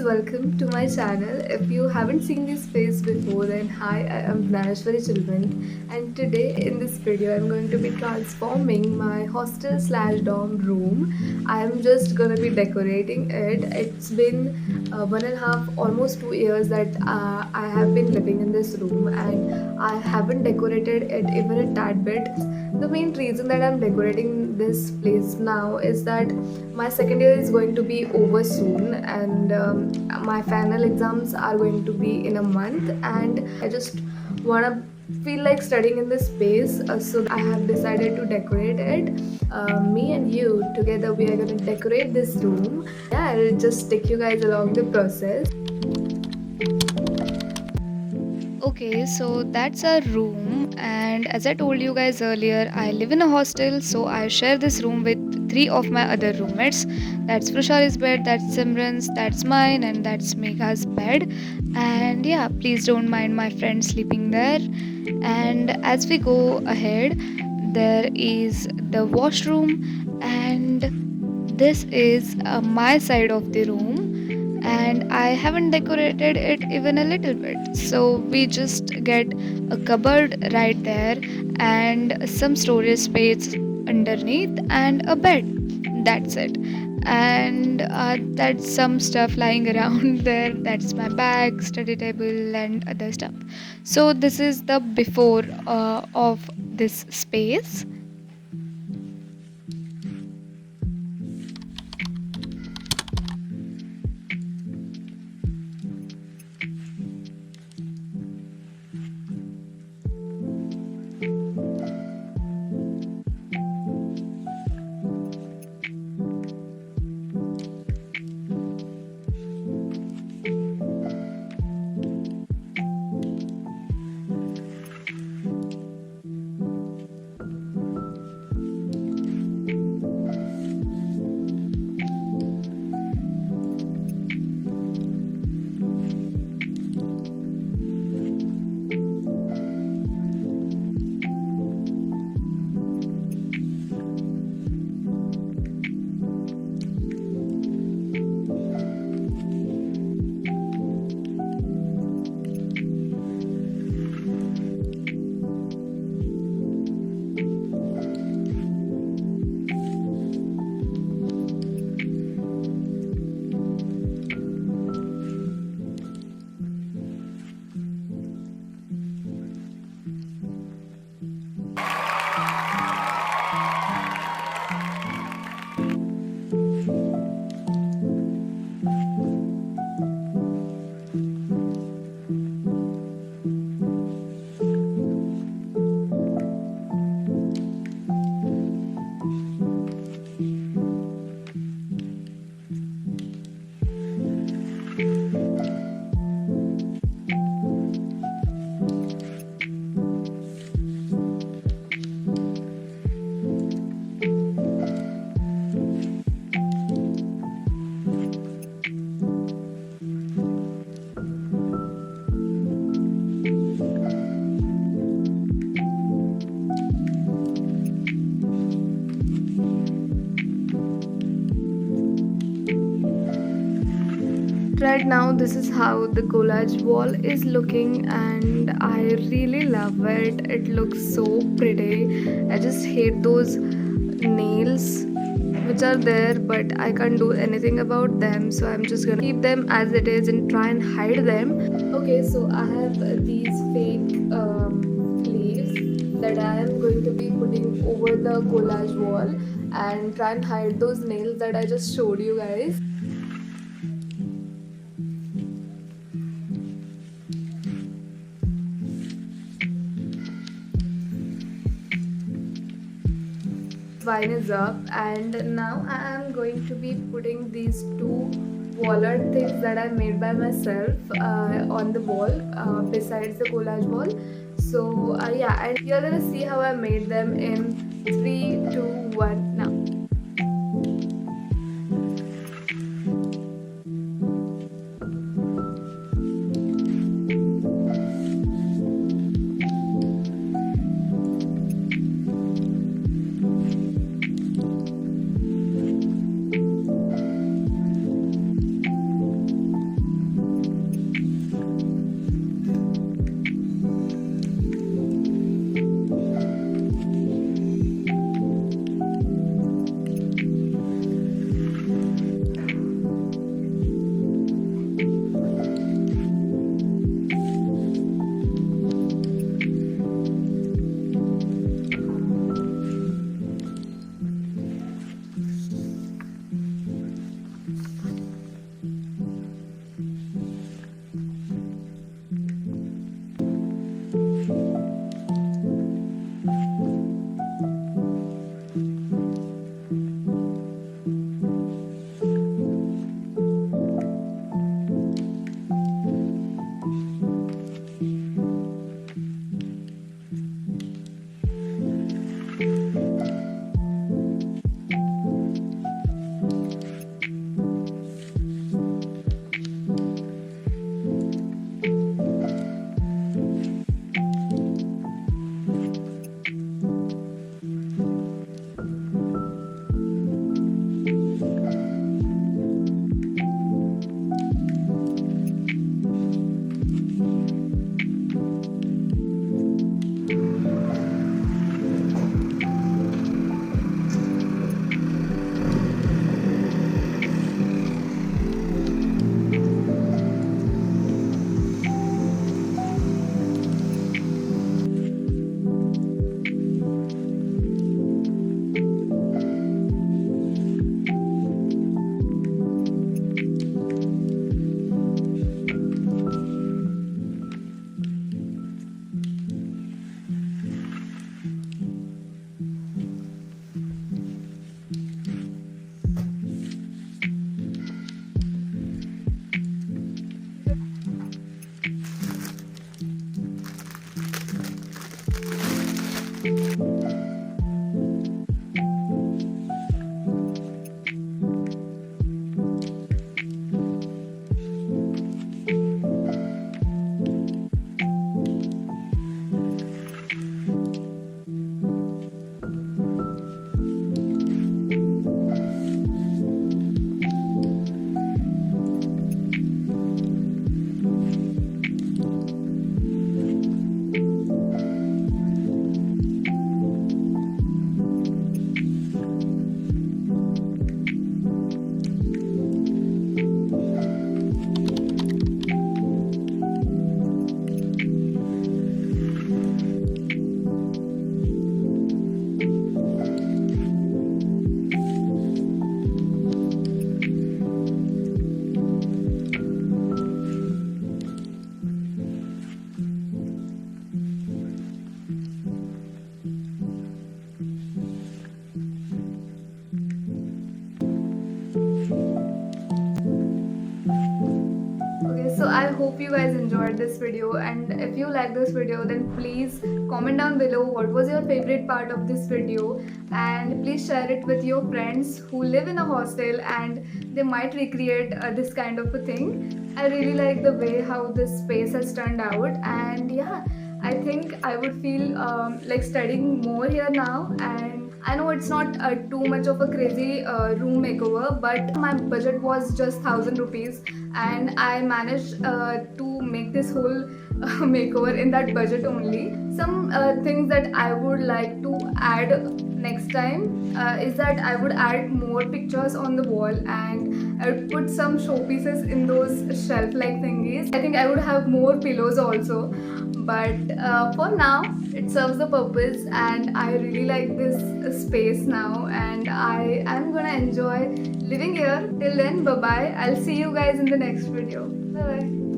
welcome to my channel. If you haven't seen this face before, then hi, I am Gnaneshwari Chilman, and today in this video I'm going to be transforming my hostel slash dorm room. I'm just gonna be decorating it. It's been 1.5, almost 2 years that I have been living in this room, and I haven't decorated it even a tad bit. The main reason that I'm decorating this place now is that my second year is going to be over soon, and my final exams are going to be in a month, and I just want to feel like studying in this space, so I have decided to decorate it. Me and you together, we are going to decorate this room. Yeah, I'll just take you guys along the process. Okay, so that's our room, and as I told you guys earlier, I live in a hostel, so I share this room with three of my other roommates. That's Frushali's bed, that's Simran's, that's mine, and that's Megha's bed. And yeah, please don't mind my friend sleeping there. And as we go ahead, there is the washroom, and this is my side of the room, and I haven't decorated it even a little bit. So we just get a cupboard right there and some storage space underneath and a bed. That's it. And that's some stuff lying around there. That's my bag, study table, and other stuff. So this is the before of this space. Right now, this is how the collage wall is looking, and I really love it. It looks so pretty. I just hate those nails which are there, but I can't do anything about them, so I'm just gonna keep them as it is and try and hide them. Okay, so I have these fake leaves that I am going to be putting over the collage wall and try and hide those nails that I just showed you guys. Wine is up, and now I am going to be putting these two wall art things that I made by myself on the wall besides the collage wall. So yeah, and you're gonna see how I made them in 3, 2, 1 now. hope you guys enjoyed this video, and if you like this video then please comment down below what was your favorite part of this video, and please share it with your friends who live in a hostel and they might recreate this kind of a thing. I really like the way how this space has turned out, and yeah, I think I would feel like studying more here now. And I know it's not too much of a crazy room makeover, but my budget was just 1,000 rupees, and I managed to make this whole makeover in that budget only. Some things that I would like to add next time is that I would add more pictures on the wall, and I would put some showpieces in those shelf like thingies. I think I would have more pillows also, but for now it serves the purpose, and I really like this space now, and I am gonna enjoy living here. Till then, bye bye. I'll see you guys in the next video. Bye bye.